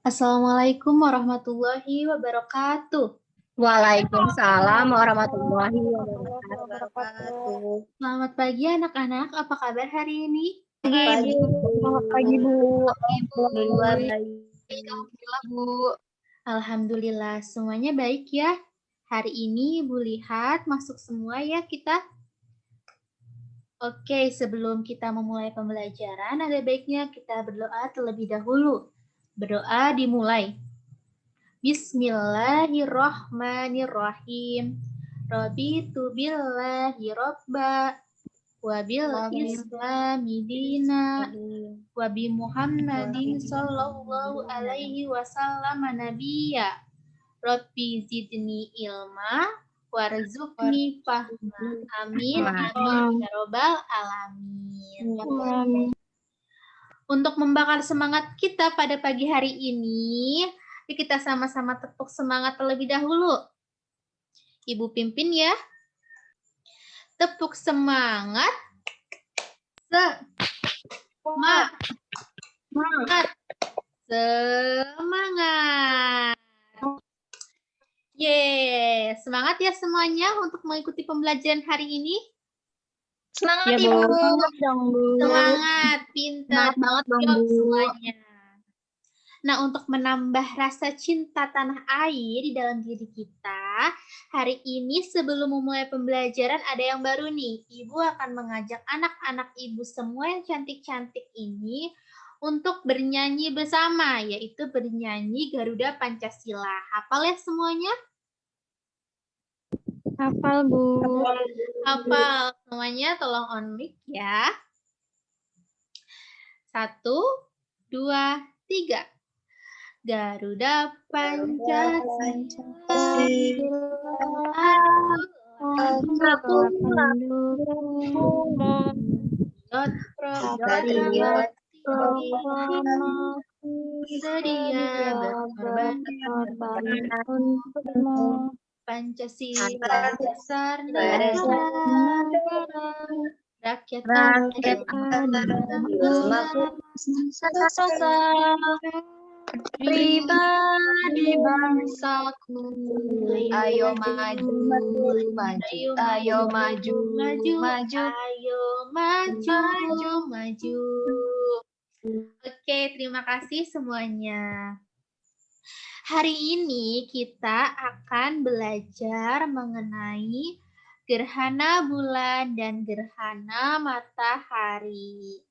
Assalamualaikum warahmatullahi wabarakatuh. Waalaikumsalam warahmatullahi wabarakatuh. Selamat pagi anak-anak, apa kabar hari ini? Pagi, Selamat pagi, Bu. Alhamdulillah, Bu. Alhamdulillah, semuanya baik ya. Hari ini Ibu lihat masuk semua ya kita. Oke, sebelum kita memulai pembelajaran, ada baiknya kita berdoa terlebih dahulu. Berdoa dimulai. Bismillahirrahmanirrahim. Raditu billahi robba wa bil islami dina wa bi Muhammadin sallallahu alaihi wasallam nabiyya. Rabbi zidni ilma warzuqni fahma. Amin amin ya robbal alamin. Untuk membakar semangat kita pada pagi hari ini, kita sama-sama tepuk semangat terlebih dahulu. Ibu pimpin ya. Tepuk semangat. Semangat. Yeay, semangat ya semuanya untuk mengikuti pembelajaran hari ini. Semangat Ya, Ibu. Bu. Semangat dong, Bu. Semangat, pintar, Semangat banget dong, jawab Bu. semuanya. Nah, untuk menambah rasa cinta tanah air di dalam diri kita, hari ini sebelum memulai pembelajaran ada yang baru nih. Ibu akan mengajak anak-anak ibu semua yang cantik-cantik ini untuk bernyanyi bersama, yaitu bernyanyi Garuda Pancasila. Hafal ya semuanya? Hafal, Bu. Hafal semuanya, tolong on mic ya. 1, 2, 3. Garuda Pancasila. Sedia Pancasila dasar negara, rakyat Pribadi bangsaku, ayo maju, maju, ayo maju, maju. Ayo maju. Oke, terima kasih semuanya. Hari ini kita akan belajar mengenai gerhana bulan dan gerhana matahari.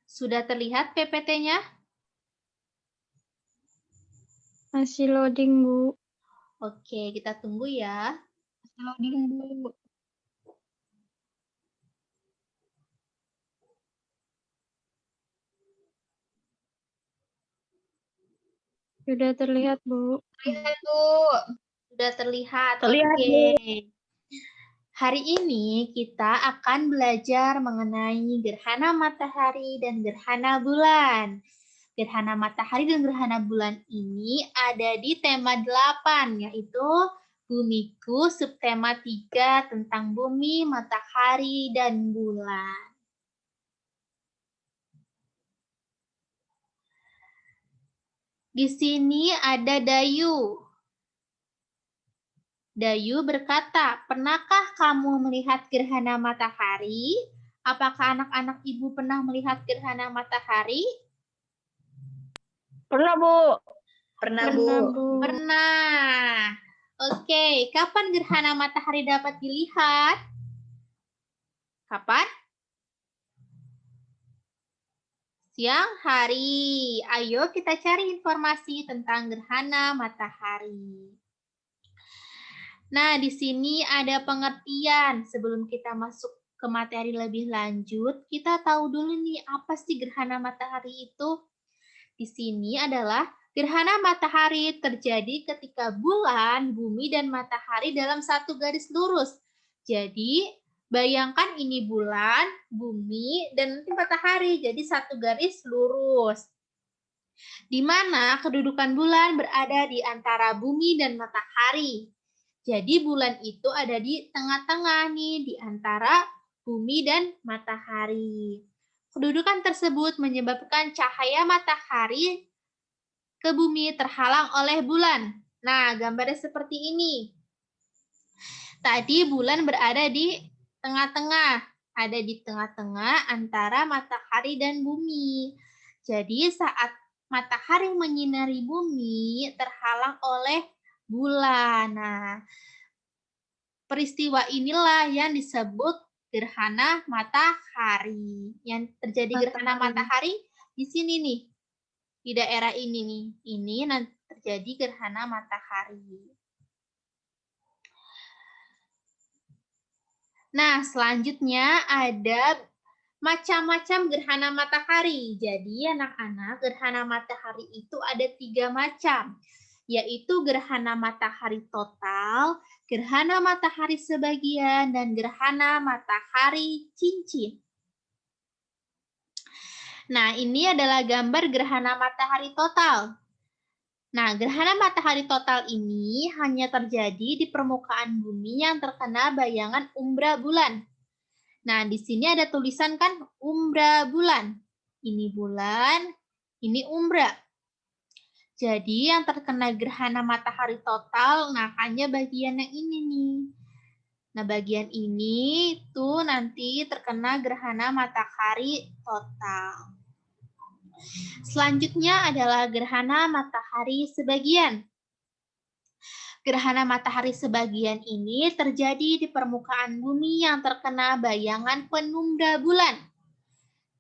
Sudah terlihat PPT-nya? Masih loading, Bu. Oke, kita tunggu ya. Loading, Bu. Sudah terlihat, Bu. Lihat, Bu. Sudah terlihat. Terlihat, Oke. Hari ini kita akan belajar mengenai gerhana matahari dan gerhana bulan. Gerhana matahari dan gerhana bulan ini ada di tema 8, yaitu Bumiku, subtema 3 tentang bumi, matahari, dan bulan. Di sini ada Dayu. Dayu berkata, pernahkah kamu melihat gerhana matahari? Apakah anak-anak ibu pernah melihat gerhana matahari? Pernah, Bu. Pernah, Bu. Pernah. Oke, kapan gerhana matahari dapat dilihat? Kapan? Siang hari. Ayo kita cari informasi tentang gerhana matahari. Nah, di sini ada pengertian. Sebelum kita masuk ke materi lebih lanjut, kita tahu dulu nih apa sih gerhana matahari itu. Di sini adalah gerhana matahari terjadi ketika bulan, bumi, dan matahari dalam satu garis lurus. Jadi, bayangkan ini bulan, bumi, dan nanti matahari. Jadi, satu garis lurus. Di mana kedudukan bulan berada di antara bumi dan matahari. Jadi bulan itu ada di tengah-tengah nih, di antara bumi dan matahari. Kedudukan tersebut menyebabkan cahaya matahari ke bumi terhalang oleh bulan. Nah, gambarnya seperti ini. Tadi bulan berada di tengah-tengah, ada di tengah-tengah antara matahari dan bumi. Jadi saat matahari menyinari bumi terhalang oleh bulan. Nah, peristiwa inilah yang disebut gerhana matahari. Yang terjadi gerhana matahari di sini nih, di daerah ini nih. Ini nanti terjadi gerhana matahari. Nah, selanjutnya ada macam-macam gerhana matahari. Jadi, anak-anak, gerhana matahari itu ada 3 macam, yaitu gerhana matahari total, gerhana matahari sebagian, dan gerhana matahari cincin. Nah, ini adalah gambar gerhana matahari total. Nah, gerhana matahari total ini hanya terjadi di permukaan bumi yang terkena bayangan umbra bulan. Nah, di sini ada tulisan kan umbra bulan. Ini bulan, ini umbra. Jadi yang terkena gerhana matahari total, nah hanya bagian yang ini nih. Nah, bagian ini tuh nanti terkena gerhana matahari total. Selanjutnya adalah gerhana matahari sebagian. Gerhana matahari sebagian ini terjadi di permukaan bumi yang terkena bayangan penumbra bulan.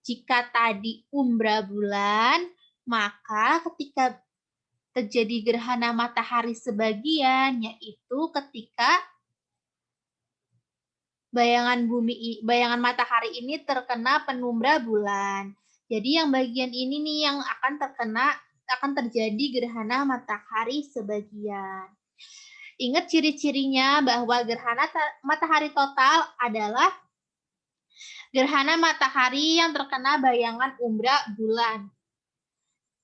Jika tadi umbra bulan, maka ketika terjadi gerhana matahari sebagian, yaitu ketika bayangan matahari ini terkena penumbra bulan. Jadi yang bagian ini nih yang akan terjadi gerhana matahari sebagian. Ingat ciri-cirinya bahwa gerhana matahari total adalah gerhana matahari yang terkena bayangan umbra bulan.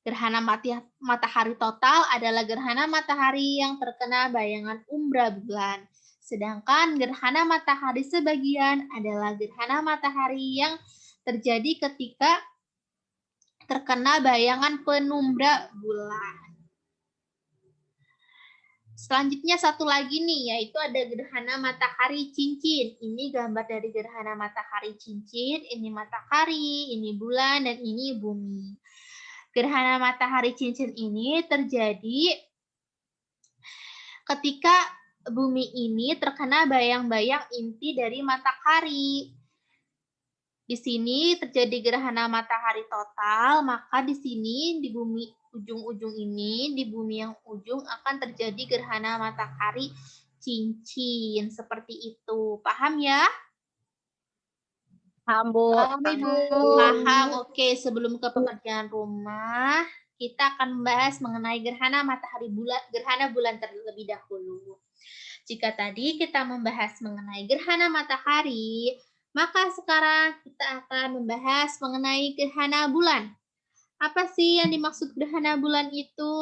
Gerhana matahari total adalah gerhana matahari yang terkena bayangan umbra bulan. Sedangkan gerhana matahari sebagian adalah gerhana matahari yang terjadi ketika terkena bayangan penumbra bulan. Selanjutnya satu lagi nih, yaitu ada gerhana matahari cincin. Ini gambar dari gerhana matahari cincin. Ini matahari, ini bulan, dan ini bumi. Gerhana matahari cincin ini terjadi ketika bumi ini terkena bayang-bayang inti dari matahari. Di sini terjadi gerhana matahari total, maka di sini di bumi ujung-ujung ini, di bumi yang ujung akan terjadi gerhana matahari cincin. Seperti itu. Paham ya? Paham, Bu. Paham. Oke, sebelum ke pekerjaan rumah, kita akan membahas mengenai gerhana bulan terlebih dahulu. Jika tadi kita membahas mengenai gerhana matahari, maka sekarang kita akan membahas mengenai gerhana bulan. Apa sih yang dimaksud gerhana bulan itu?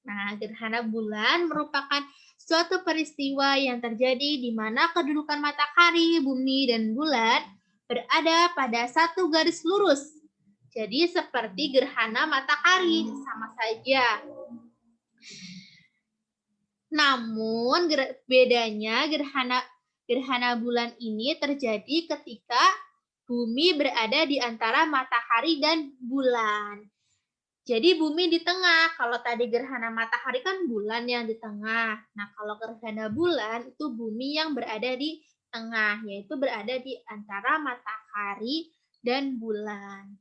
Nah, gerhana bulan merupakan suatu peristiwa yang terjadi di mana kedudukan matahari, bumi, dan bulan berada pada satu garis lurus. Jadi seperti gerhana matahari, sama saja. Namun bedanya gerhana bulan ini terjadi ketika bumi berada di antara matahari dan bulan. Jadi bumi di tengah. Kalau tadi gerhana matahari kan bulan yang di tengah. Nah, kalau gerhana bulan itu bumi yang berada di tengah, yaitu berada di antara matahari dan bulan.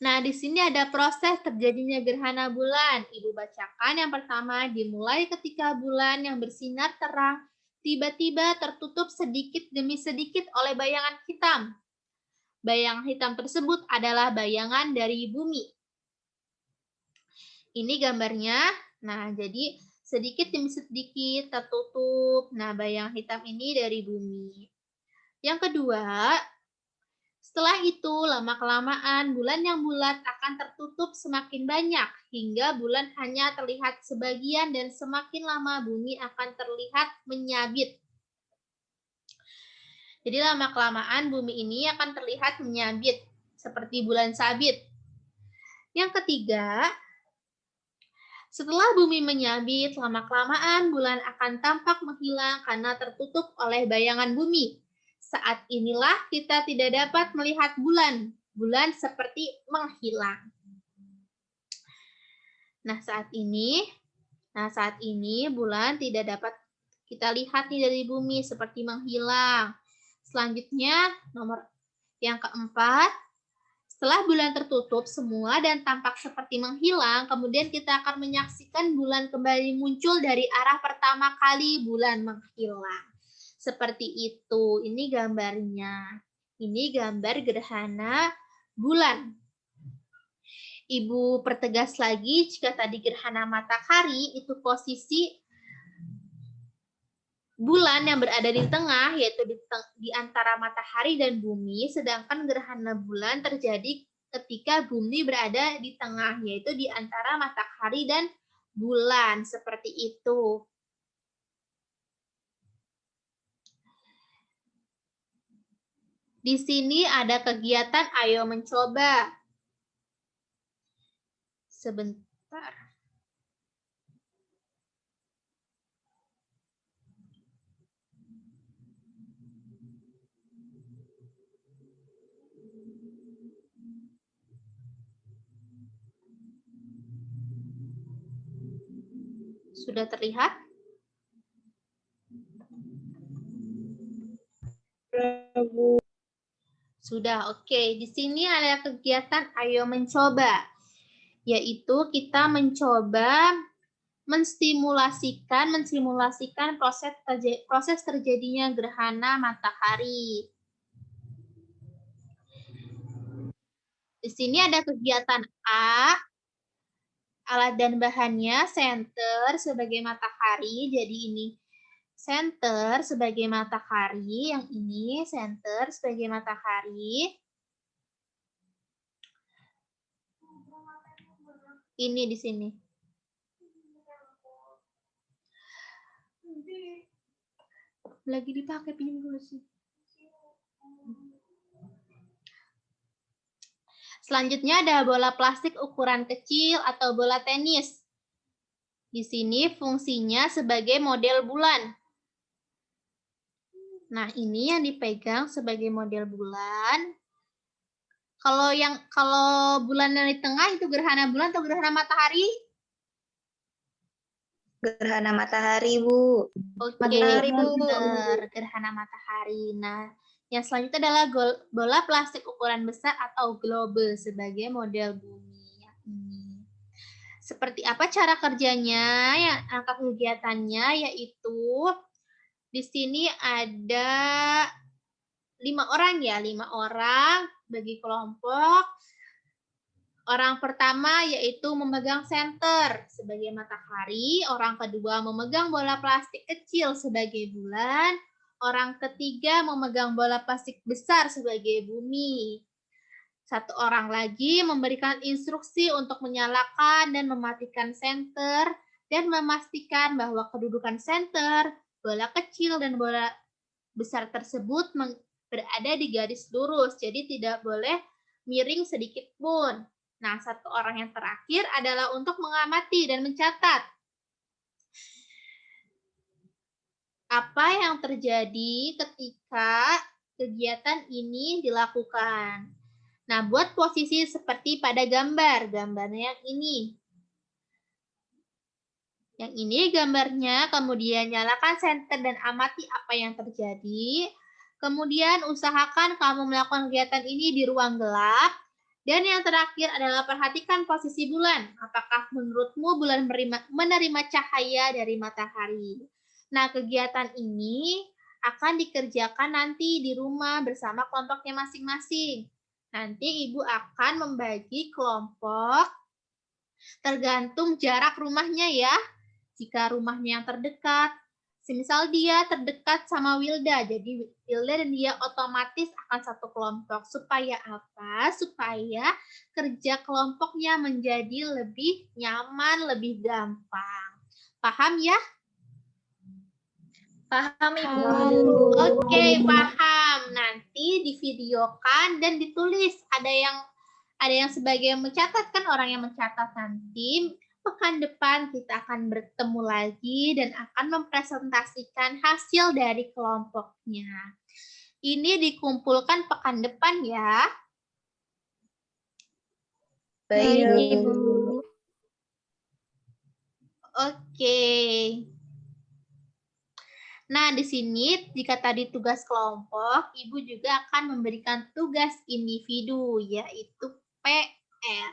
Nah, di sini ada proses terjadinya gerhana bulan. Ibu bacakan yang pertama, dimulai ketika bulan yang bersinar terang tiba-tiba tertutup sedikit demi sedikit oleh bayangan hitam. Bayangan hitam tersebut adalah bayangan dari bumi. Ini gambarnya. Nah, jadi sedikit demi sedikit tertutup. Nah, bayangan hitam ini dari bumi. Yang kedua, setelah itu lama-kelamaan bulan yang bulat akan tertutup semakin banyak hingga bulan hanya terlihat sebagian dan semakin lama bumi akan terlihat menyabit. Jadi lama-kelamaan bumi ini akan terlihat menyabit, seperti bulan sabit. Yang ketiga, setelah bumi menyabit, lama-kelamaan bulan akan tampak menghilang karena tertutup oleh bayangan bumi. Saat inilah kita tidak dapat melihat bulan. Bulan seperti menghilang. Nah, saat ini bulan tidak dapat kita lihat nih dari bumi seperti menghilang. Selanjutnya, nomor yang keempat, setelah bulan tertutup semua dan tampak seperti menghilang, kemudian kita akan menyaksikan bulan kembali muncul dari arah pertama kali bulan menghilang. Seperti itu. Ini gambarnya. Ini gambar gerhana bulan. Ibu pertegas lagi, jika tadi gerhana matahari itu posisi bulan yang berada di tengah, yaitu di antara matahari dan bumi, sedangkan gerhana bulan terjadi ketika bumi berada di tengah, yaitu di antara matahari dan bulan. Seperti itu. Di sini ada kegiatan ayo mencoba. Sebentar. Sudah terlihat? Sudah, oke. Di sini ada kegiatan ayo mencoba, yaitu kita mencoba mensimulasikan proses terjadinya gerhana matahari. Di sini ada kegiatan A, alat dan bahannya senter sebagai matahari, jadi ini center sebagai matahari, yang ini center sebagai matahari. Ini di sini. Lagi dipakai, pinjam dulu sih. Selanjutnya ada bola plastik ukuran kecil atau bola tenis. Di sini fungsinya sebagai model bulan. Nah, ini yang dipegang sebagai model bulan. Kalau bulan yang di tengah itu gerhana bulan atau gerhana matahari? Gerhana matahari, Bu. Oke, Matahari, Bu. benar, gerhana matahari. Nah, yang selanjutnya adalah bola plastik ukuran besar atau globe sebagai model bumi. Seperti apa cara kerjanya? Yang angka kegiatannya yaitu di sini ada 5 orang ya, 5 orang bagi kelompok. Orang pertama yaitu memegang senter sebagai matahari, orang kedua memegang bola plastik kecil sebagai bulan, orang ketiga memegang bola plastik besar sebagai bumi. Satu orang lagi memberikan instruksi untuk menyalakan dan mematikan senter dan memastikan bahwa kedudukan senter, bola kecil dan bola besar tersebut berada di garis lurus, jadi tidak boleh miring sedikit pun. Nah, satu orang yang terakhir adalah untuk mengamati dan mencatat apa yang terjadi ketika kegiatan ini dilakukan. Nah, buat posisi seperti pada gambarnya yang ini. Yang ini gambarnya, kemudian nyalakan senter dan amati apa yang terjadi. Kemudian usahakan kamu melakukan kegiatan ini di ruang gelap. Dan yang terakhir adalah perhatikan posisi bulan. Apakah menurutmu bulan menerima cahaya dari matahari? Nah, kegiatan ini akan dikerjakan nanti di rumah bersama kelompoknya masing-masing. Nanti Ibu akan membagi kelompok tergantung jarak rumahnya ya. Jika rumahnya yang terdekat, semisal dia terdekat sama Wilda, jadi Wilda dan dia otomatis akan satu kelompok. Supaya apa? Supaya kerja kelompoknya menjadi lebih nyaman, lebih gampang. Paham ya? Paham, Ibu. Oke, paham. nanti divideokan dan ditulis. Ada yang sebagai mencatatkan, orang yang mencatat nanti pekan depan kita akan bertemu lagi dan akan mempresentasikan hasil dari kelompoknya. Ini dikumpulkan pekan depan ya. Baik, Ibu. Oke. Nah, di sini jika tadi tugas kelompok, Ibu juga akan memberikan tugas individu, yaitu PR.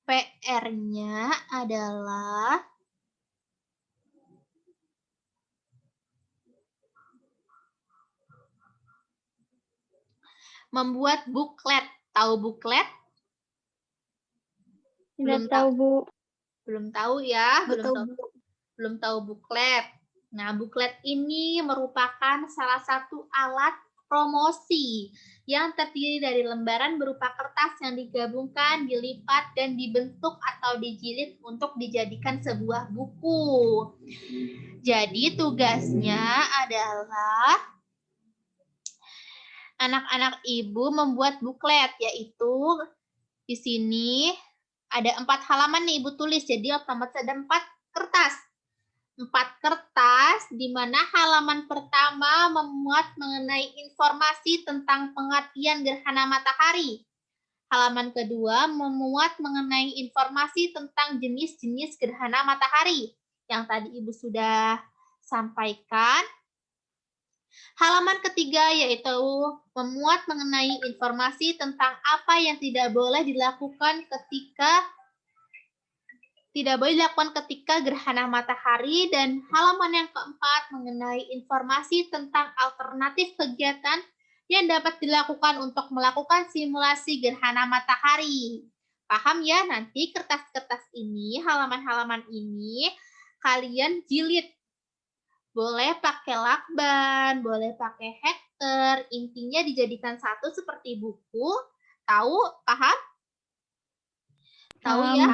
PR-nya adalah membuat buklet. Tahu buklet? Tidak tahu, Bu. Belum tahu ya? betul Bu. Belum tahu buklet. Nah, buklet ini merupakan salah satu alat promosi yang terdiri dari lembaran berupa kertas yang digabungkan, dilipat, dan dibentuk atau dijilid untuk dijadikan sebuah buku. Jadi tugasnya adalah anak-anak Ibu membuat buklet, yaitu di sini ada 4 halaman nih Ibu tulis, jadi otomatis ada 4 kertas. 4 kertas, di mana halaman pertama memuat mengenai informasi tentang pengertian gerhana matahari. Halaman kedua memuat mengenai informasi tentang jenis-jenis gerhana matahari, yang tadi Ibu sudah sampaikan. Halaman ketiga yaitu memuat mengenai informasi tentang apa yang tidak boleh dilakukan ketika gerhana matahari, dan halaman yang keempat mengenai informasi tentang alternatif kegiatan yang dapat dilakukan untuk melakukan simulasi gerhana matahari. Paham ya? Nanti kertas-kertas ini, halaman-halaman ini kalian jilid. Boleh pakai lakban, boleh pakai hektar, intinya dijadikan satu seperti buku. Tahu? Paham? Tahu ya?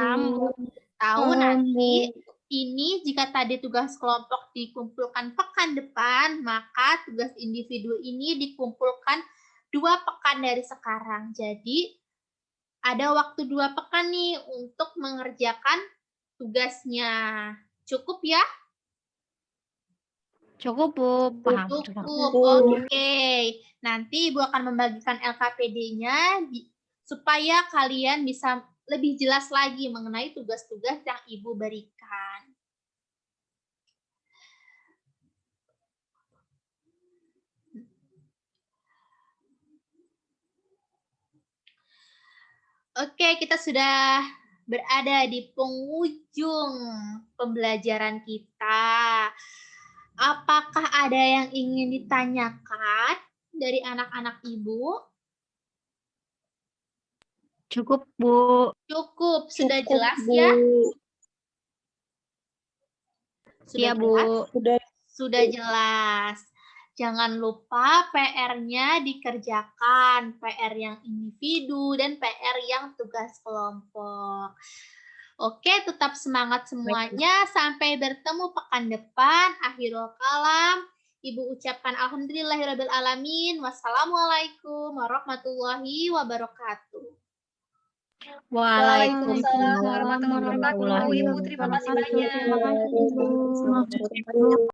Tahu nanti ini jika tadi tugas kelompok dikumpulkan pekan depan, maka tugas individu ini dikumpulkan 2 pekan dari sekarang. Jadi ada waktu 2 pekan nih untuk mengerjakan tugasnya. Cukup ya? Cukup, Bu. Paham. Cukup. Oke. Nanti Ibu akan membagikan LKPD-nya supaya kalian bisa lebih jelas lagi mengenai tugas-tugas yang Ibu berikan. Oke, kita sudah berada di penghujung pembelajaran kita. Apakah ada yang ingin ditanyakan dari anak-anak Ibu? Cukup, Bu. Cukup, sudah Cukup, jelas Bu. ya? Iya, Bu. Sudah jelas. Jangan lupa PR-nya dikerjakan, PR yang individu dan PR yang tugas kelompok. Oke, tetap semangat semuanya. Sampai bertemu pekan depan. Akhirul kalam. Ibu ucapkan alhamdulillahirrabbilalamin. Wassalamualaikum warahmatullahi wabarakatuh. Waalaikumsalam warahmatullahi wabarakatuh. Ibu, terima kasih banyak. Terima kasih, Bu.